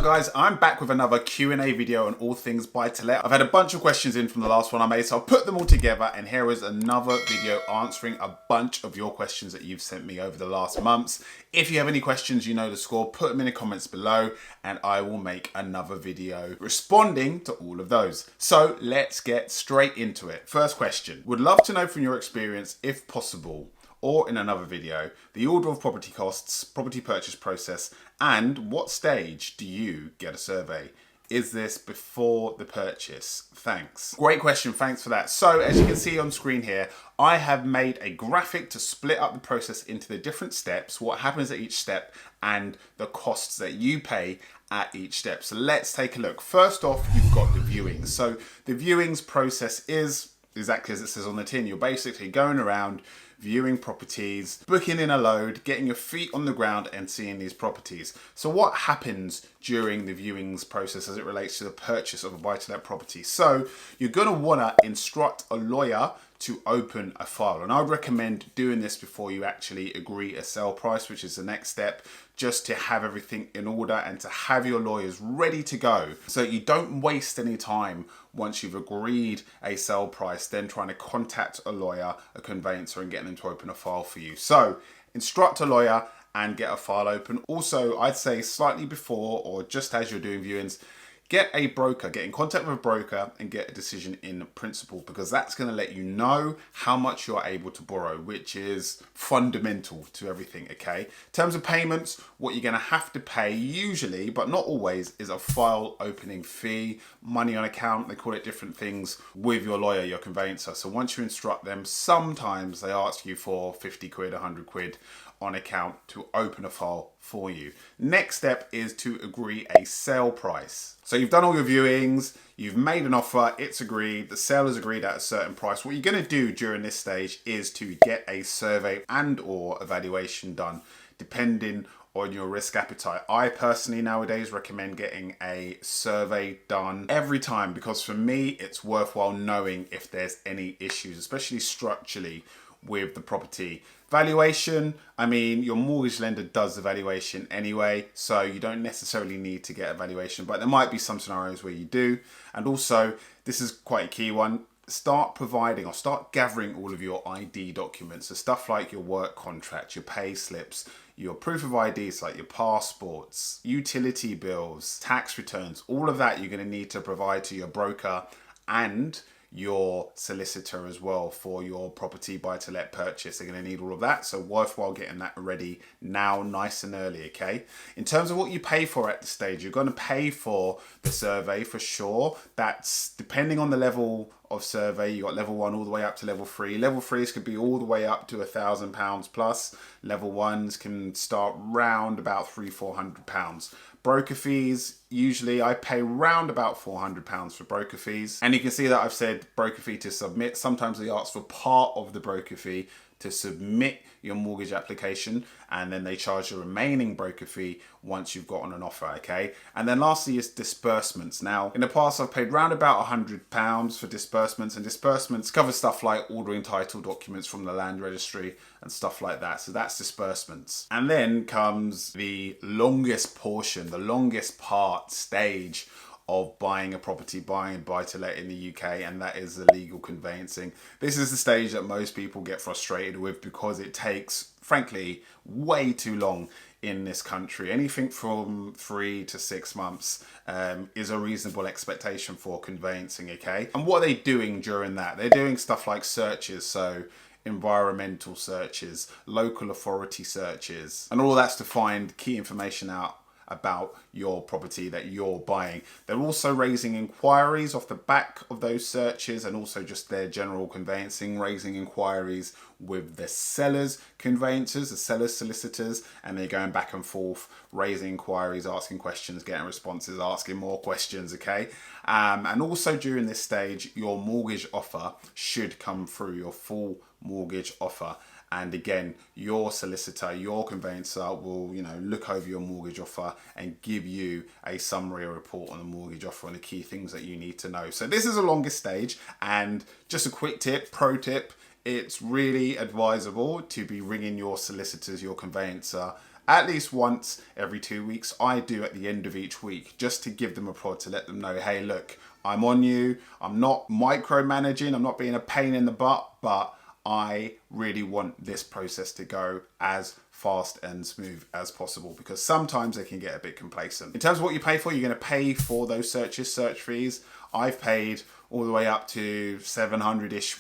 guys, I'm back with another Q&A video on all things buy-to-let. I've had a bunch of questions in from the last one I made, so I'll put them all together, and here is another video answering a bunch of your questions that you've sent me over the last months. If you have any questions, you know the score, put them in the comments below and I will make another video responding to all of those. So let's get straight into it. First question, would love to know from your experience, if possible, or in another video, the order of property costs, property purchase process, and what stage do you get a survey? Is this before the purchase? Thanks. Great question, thanks for that. So as you can see on screen here, I have made a graphic to split up the process into the different steps, what happens at each step, and the costs that you pay at each step. So let's take a look. First off, you've got the viewings. So the viewings process is exactly as it says on the tin. You're basically going around viewing properties, booking in a load, getting your feet on the ground and seeing these properties. So what happens during the viewings process as it relates to the purchase of a buy-to-let property? So you're gonna wanna instruct a lawyer to open a file. And I would recommend doing this before you actually agree a sale price, which is the next step, just to have everything in order and to have your lawyers ready to go so you don't waste any time once you've agreed a sale price, then trying to contact a lawyer, a conveyancer, and getting them to open a file for you. So instruct a lawyer and get a file open. Also, I'd say slightly before or just as you're doing viewings, get a broker, get in contact with a broker and get a decision in principle, because that's going to let you know how much you're able to borrow, which is fundamental to everything, okay? In terms of payments, what you're going to have to pay usually, but not always, is a file opening fee, money on account, they call it different things, with your lawyer, your conveyancer. So once you instruct them, sometimes they ask you for 50 quid, 100 quid on account to open a file for you. Next step is to agree a sale price. So you've done all your viewings, you've made an offer, it's agreed, the seller's agreed at a certain price. What you're gonna do during this stage is to get a survey and or evaluation done, depending on your risk appetite. I personally nowadays recommend getting a survey done every time, because for me, it's worthwhile knowing if there's any issues, especially structurally, with the property. Valuation, I mean, your mortgage lender does the valuation anyway, so you don't necessarily need to get a valuation, but there might be some scenarios where you do. And also, this is quite a key one, start providing or start gathering all of your ID documents. So stuff like your work contract, your pay slips, your proof of IDs like your passports, utility bills, tax returns, all of that you're going to need to provide to your broker and your solicitor as well for your property buy-to-let purchase. They're going to need all of that, so worthwhile getting that ready now, nice and early, okay? In terms of what you pay for at the stage, you're going to pay for the survey for sure. That's depending on the level of survey. You got level 1 all the way up to level 3. Level 3s could be all the way up to £1,000 plus. Level 1s can start round about £300-400. Broker fees, usually I pay round about £400 for broker fees. And you can see that I've said broker fee to submit. Sometimes they ask for part of the broker fee to submit your mortgage application, and then they charge the remaining broker fee once you've gotten an offer, okay? And then lastly is disbursements. Now, in the past, I've paid round about £100 for disbursements, and disbursements cover stuff like ordering title documents from the land registry and stuff like that. So that's disbursements. And then comes the longest portion, the longest part, stage of buying a property, buying a buy-to-let in the UK, and that is the legal conveyancing. This is the stage that most people get frustrated with because it takes, frankly, way too long in this country. Anything from 3 to 6 months is a reasonable expectation for conveyancing, okay? And what are they doing during that? They're doing stuff like searches, so environmental searches, local authority searches, and all that's to find key information out about your property that you're buying. They're also raising inquiries off the back of those searches, and also just their general conveyancing, raising inquiries with the sellers' conveyancers, the sellers' solicitors, and they're going back and forth, raising inquiries, asking questions, getting responses, asking more questions, okay? And also during this stage, your mortgage offer should come through, your full mortgage offer. And again, your solicitor, your conveyancer will, look over your mortgage offer and give you a summary report on the mortgage offer and the key things that you need to know. So this is the longest stage, and just a quick tip, pro tip, it's really advisable to be ringing your solicitors, your conveyancer, at least once every 2 weeks. I do at the end of each week, just to give them a prod, to let them know, hey, look, I'm on you. I'm not micromanaging. I'm not being a pain in the butt, but I really want this process to go as fast and smooth as possible, because sometimes they can get a bit complacent. In terms of what you pay for, you're going to pay for those search fees. I've paid all the way up to £700-ish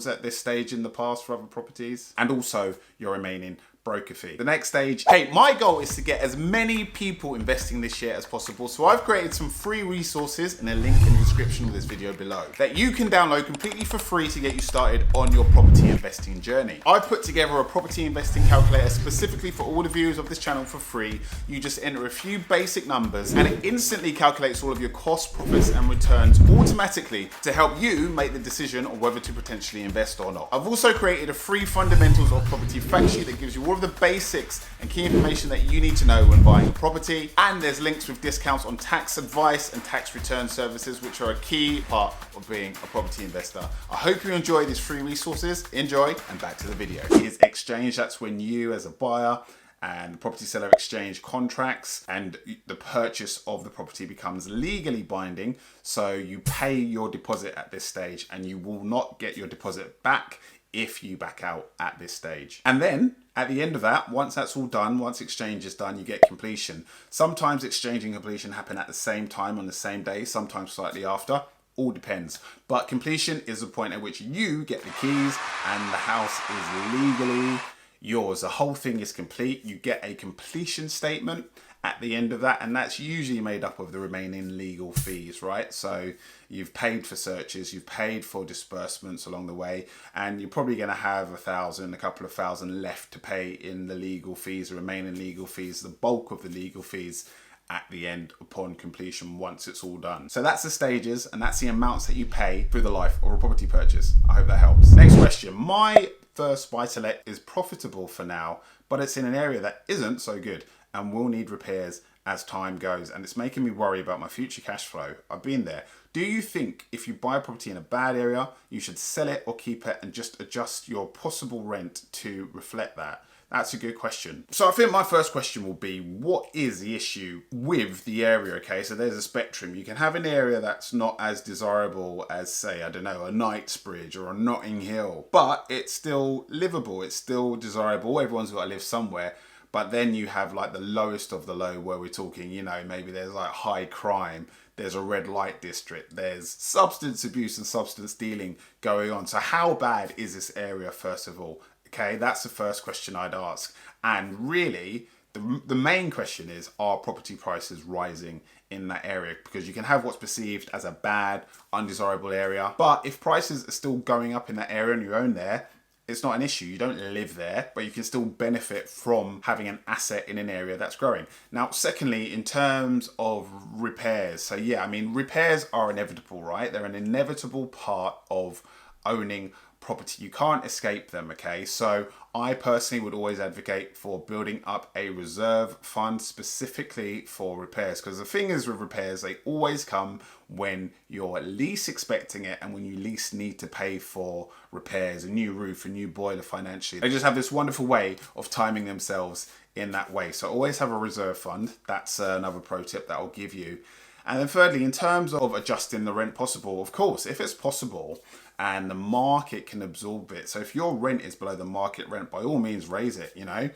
at this stage in the past for other properties, and also your remaining broker fee. The next stage, hey, my goal is to get as many people investing this year as possible. So I've created some free resources, and a link in the description of this video below, that you can download completely for free to get you started on your property investing journey. I've put together a property investing calculator specifically for all the viewers of this channel for free. You just enter a few basic numbers and it instantly calculates all of your costs, profits and returns automatically to help you make the decision on whether to potentially invest or not. I've also created a free fundamentals of property fact sheet that gives you all of the basics and key information that you need to know when buying a property. And there's links with discounts on tax advice and tax return services, which are a key part of being a property investor. I hope you enjoy these free resources. Enjoy, and back to the video. Here's exchange. That's when you as a buyer and the property seller exchange contracts, and the purchase of the property becomes legally binding. So you pay your deposit at this stage, and you will not get your deposit back if you back out at this stage. And then at the end of that, once that's all done, once exchange is done, you get completion. Sometimes exchange and completion happen at the same time on the same day, sometimes slightly after. All depends. But completion is the point at which you get the keys and the house is legally yours. The whole thing is complete. You get a completion statement at the end of that, and that's usually made up of the remaining legal fees, right? So you've paid for searches, you've paid for disbursements along the way, and you're probably going to have a couple of thousand left to pay in the legal fees, the remaining legal fees, the bulk of the legal fees at the end upon completion once it's all done. So that's the stages, and that's the amounts that you pay through the life of a property purchase. I hope that helps. Next question. My first buy-to-let is profitable for now, but it's in an area that isn't so good and will need repairs as time goes, and it's making me worry about my future cash flow. I've been there. Do you think if you buy a property in a bad area, you should sell it or keep it and just adjust your possible rent to reflect that? That's a good question. So I think my first question will be, what is the issue with the area? Okay, so there's a spectrum. You can have an area that's not as desirable as, say, I don't know, a Knightsbridge or a Notting Hill, but it's still livable. It's still desirable. Everyone's got to live somewhere. But then you have like the lowest of the low, where we're talking, you know, maybe there's like high crime, there's a red light district, there's substance abuse and substance dealing going on. So how bad is this area, first of all? Okay, that's the first question I'd ask. And really, the main question is, are property prices rising in that area? Because you can have what's perceived as a bad, undesirable area, but if prices are still going up in that area and you own there, it's not an issue. You don't live there, but you can still benefit from having an asset in an area that's growing. Now, secondly, in terms of repairs. So yeah, I mean, repairs are inevitable, right? They're an inevitable part of owning property. You can't escape them, okay? So I personally would always advocate for building up a reserve fund specifically for repairs, because the thing is with repairs, they always come when you're least expecting it and when you least need to pay for repairs, a new roof, a new boiler financially. They just have this wonderful way of timing themselves in that way. So always have a reserve fund. That's another pro tip that I'll give you. And then thirdly, in terms of adjusting the rent possible, of course, if it's possible and the market can absorb it. So if your rent is below the market rent, by all means raise it, you know,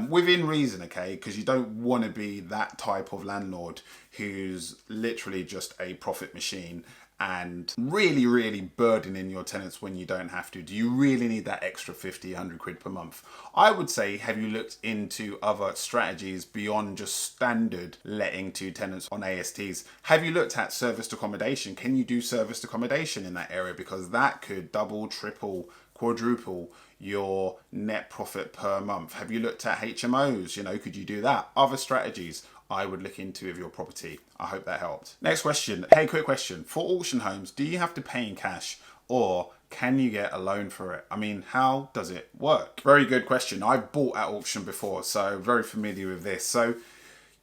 within reason, okay? Because you don't want to be that type of landlord who's literally just a profit machine and really burdening your tenants when you don't have to. Do you really need that extra 50, 100 quid per month? I would say, have you looked into other strategies beyond just standard letting to tenants on ASTs? Have you looked at serviced accommodation? Can you do serviced accommodation in that area? Because that could double, triple, quadruple your net profit per month. Have you looked at HMOs? You know, could you do that? Other strategies I would look into with your property. I hope that helped. Next question. Hey, quick question. For auction homes, do you have to pay in cash or can you get a loan for it? I mean, how does it work? Very good question. I've bought at auction before, so very familiar with this. So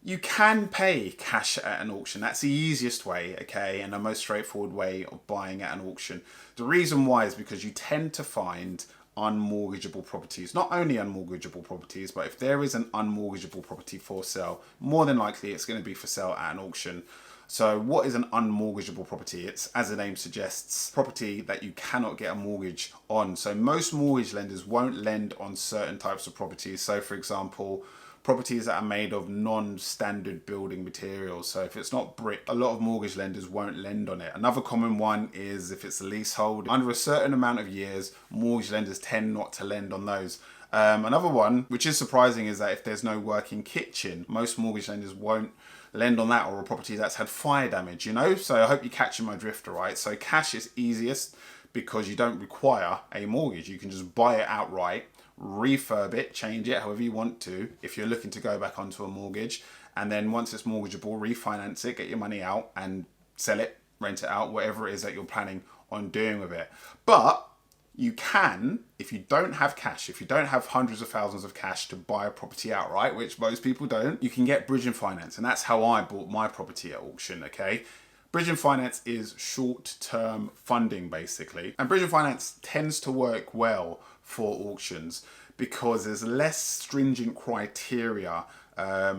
you can pay cash at an auction. That's the easiest way, okay, and the most straightforward way of buying at an auction. The reason why is because you tend to find unmortgageable properties. Not only unmortgageable properties, but if there is an unmortgageable property for sale, more than likely it's going to be for sale at an auction. So what is an unmortgageable property? It's, as the name suggests, property that you cannot get a mortgage on. So most mortgage lenders won't lend on certain types of properties. So for example, properties that are made of non-standard building materials. So if it's not brick, a lot of mortgage lenders won't lend on it. Another common one is if it's a leasehold. Under a certain amount of years, mortgage lenders tend not to lend on those. Another one, which is surprising, is that if there's no working kitchen, most mortgage lenders won't lend on that, or a property that's had fire damage, you know? So I hope you're catching my drift, all right? So cash is easiest because you don't require a mortgage. You can just buy it outright, refurb it, change it however you want to if you're looking to go back onto a mortgage, and then once it's mortgageable, refinance it, get your money out and sell it, rent it out, whatever it is that you're planning on doing with it. But you can, if you don't have cash, if you don't have hundreds of thousands of cash to buy a property outright, which most people don't, you can get bridging finance. And that's how I bought my property at auction, okay? Bridging finance is short-term funding, basically. And bridging finance tends to work well for auctions because there's less stringent criteria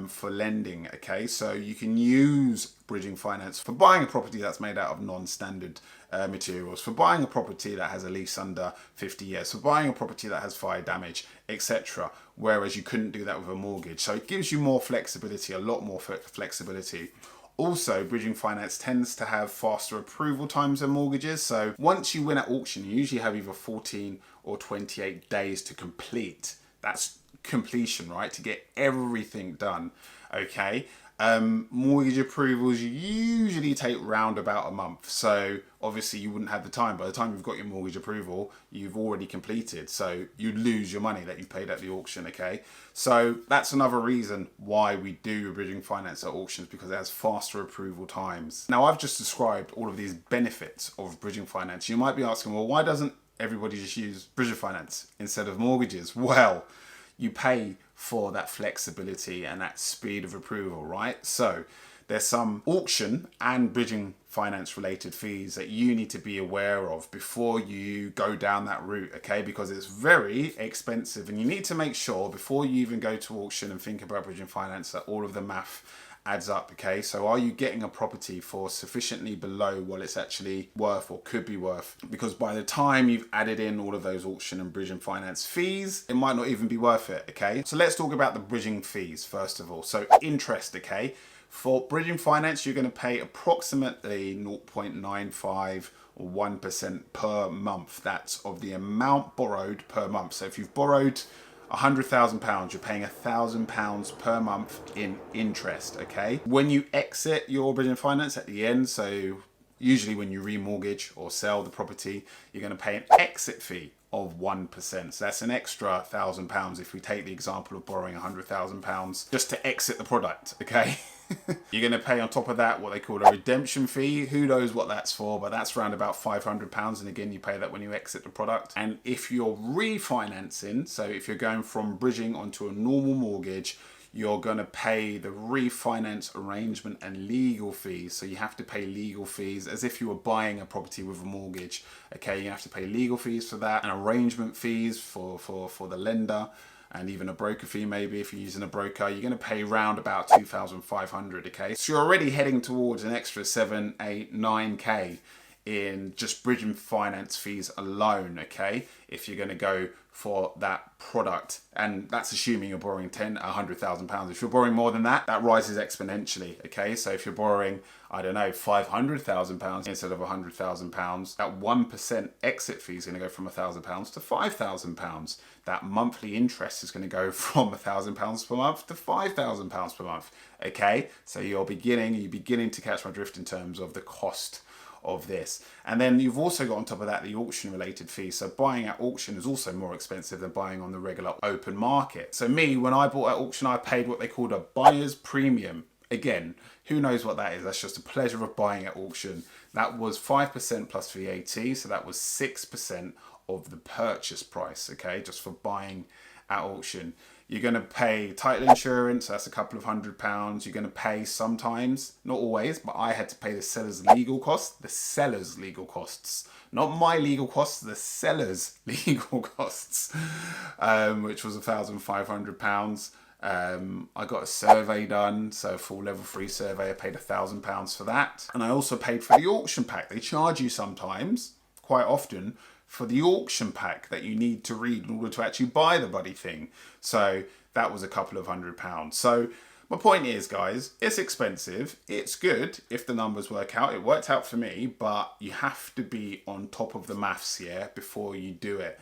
for lending, okay? So you can use bridging finance for buying a property that's made out of non-standard materials, for buying a property that has a lease under 50 years, for buying a property that has fire damage, etc. Whereas you couldn't do that with a mortgage. So it gives you more flexibility, a lot more flexibility. Also, bridging finance tends to have faster approval times than mortgages. So once you win at auction, you usually have either 14 or 28 days to complete. That's completion, right? To get everything done, okay? Mortgage approvals usually take round about a month. So obviously you wouldn't have the time. By the time you've got your mortgage approval, you've already completed. So you lose your money that you paid at the auction, okay? So that's another reason why we do bridging finance at auctions, because it has faster approval times. Now, I've just described all of these benefits of bridging finance. You might be asking, well, why doesn't everybody just use bridging finance instead of mortgages? Well, you pay for that flexibility and that speed of approval, right? So there's some auction and bridging finance related fees that you need to be aware of before you go down that route, okay? Because it's very expensive, and you need to make sure before you even go to auction and think about bridging finance that all of the math adds up, okay? So are you getting a property for sufficiently below what it's actually worth or could be worth? Because by the time you've added in all of those auction and bridging finance fees, it might not even be worth it, okay? So let's talk about the bridging fees first of all. So interest, okay? For bridging finance, you're going to pay approximately 0.95 or 1% per month. That's of the amount borrowed per month. So if you've borrowed £100,000, you're paying £1,000 per month in interest, okay? When you exit your bridging finance at the end, so usually when you remortgage or sell the property, you're going to pay an exit fee of 1%. So that's an extra £1,000 if we take the example of borrowing £100,000 just to exit the product, okay? You're going to pay on top of that what they call a redemption fee. Who knows what that's for, but that's around about £500. And again, you pay that when you exit the product. And if you're refinancing, so if you're going from bridging onto a normal mortgage, you're going to pay the refinance arrangement and legal fees. So you have to pay legal fees as if you were buying a property with a mortgage. Okay, you have to pay legal fees for that, and arrangement fees for the lender, and even a broker fee maybe if you're using a broker. You're going to pay round about 2,500, okay? So you're already heading towards an extra 7, 8, 9K in just bridging finance fees alone, okay? If you're going to go for that product, and that's assuming you're borrowing £100,000. If you're borrowing more than that, that rises exponentially, okay? So if you're borrowing, I don't know, £500,000 instead of £100,000, that 1% exit fee is going to go from £1,000 to £5,000. That monthly interest is going to go from £1,000 per month to £5,000 per month, okay? So you're beginning to catch my drift in terms of the cost of this. And then you've also got on top of that the auction related fees. So buying at auction is also more expensive than buying on the regular open market. So me, when I bought at auction, I paid what they called a buyer's premium. Again, who knows what that is? That's just a pleasure of buying at auction. That was 5% plus VAT. So that was 6% of the purchase price, okay, just for buying at auction. You're going to pay title insurance, that's a couple of £100. You're going to pay sometimes, not always, but I had to pay the seller's legal costs. The seller's legal costs. Not my legal costs, the seller's legal costs, which was £1,500. I got a survey done, so a full level 3 survey. I paid £1,000 for that. And I also paid for the auction pack. They charge you sometimes, quite often, for the auction pack that you need to read in order to actually buy the bloody thing. So that was a couple of £100. So my point is, guys, it's expensive. It's good if the numbers work out. It worked out for me, but you have to be on top of the maths, yeah, before you do it.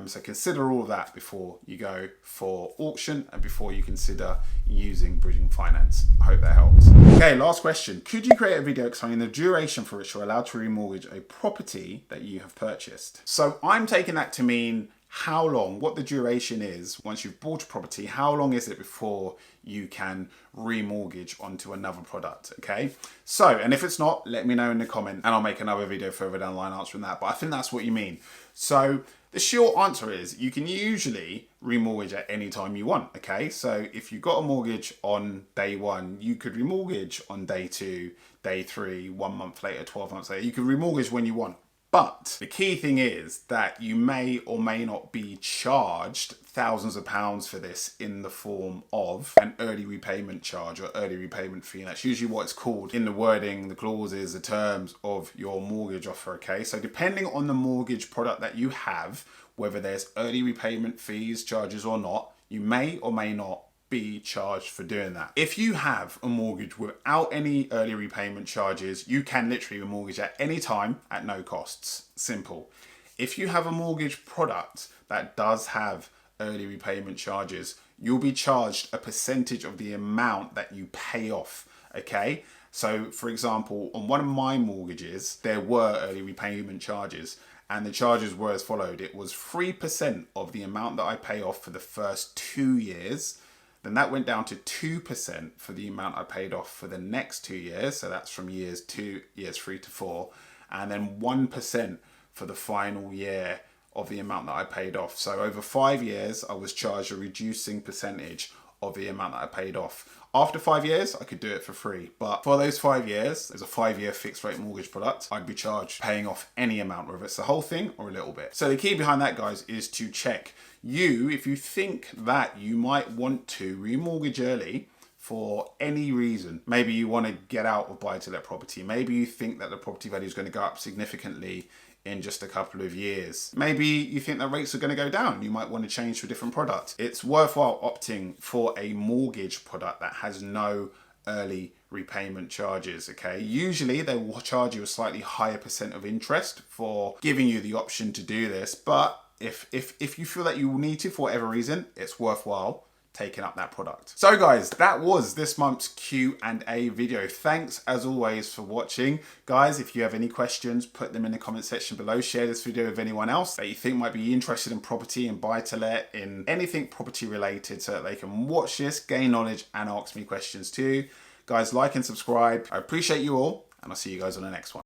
So consider all of that before you go for auction and before you consider using bridging finance. I hope that helps. Okay, last question. Could you create a video explaining the duration for which you're allowed to remortgage a property that you have purchased? So I'm taking that to mean how long, what the duration is once you've bought a property, how long is it before you can remortgage onto another product, okay? So, and if it's not, let me know in the comment and I'll make another video further down the line answering that, but I think that's what you mean. So the short answer is you can usually remortgage at any time you want, okay? So if you got a mortgage on day 1, you could remortgage on day 2, day 3, 1 month later, 12 months later. You can remortgage when you want. But the key thing is that you may or may not be charged thousands of pounds for this in the form of an early repayment charge or early repayment fee. And that's usually what it's called in the wording, the clauses, the terms of your mortgage offer, okay? So depending on the mortgage product that you have, whether there's early repayment fees, charges or not, you may or may not be charged for doing that. If you have a mortgage without any early repayment charges, you can literally remortgage at any time at no costs. Simple. If you have a mortgage product that does have early repayment charges, you'll be charged a percentage of the amount that you pay off, okay? So for example, on one of my mortgages, there were early repayment charges and the charges were as followed. It was 3% of the amount that I pay off for the first 2 years. Then that went down to 2% for the amount I paid off for the next 2 years. So that's from years 3 to 4. And then 1% for the final year of the amount that I paid off. So over 5 years, I was charged a reducing percentage of the amount that I paid off. After 5 years, I could do it for free. But for those 5 years, as a 5-year fixed rate mortgage product, I'd be charged paying off any amount, whether it's the whole thing or a little bit. So the key behind that, guys, is to check if you think that you might want to remortgage early for any reason. Maybe you want to get out of buy-to-let property. Maybe you think that the property value is going to go up significantly in just a couple of years. Maybe you think that rates are going to go down. You might want to change to a different product. It's worthwhile opting for a mortgage product that has no early repayment charges, okay? Usually they will charge you a slightly higher % of interest for giving you the option to do this, but if you feel that you will need to for whatever reason, it's worthwhile taking up that product. So guys, that was this month's Q&A video. Thanks as always for watching. Guys, if you have any questions, put them in the comment section below. Share this video with anyone else that you think might be interested in property and buy-to-let, in anything property related, so that they can watch this, gain knowledge and ask me questions too. Guys, like and subscribe. I appreciate you all and I'll see you guys on the next one.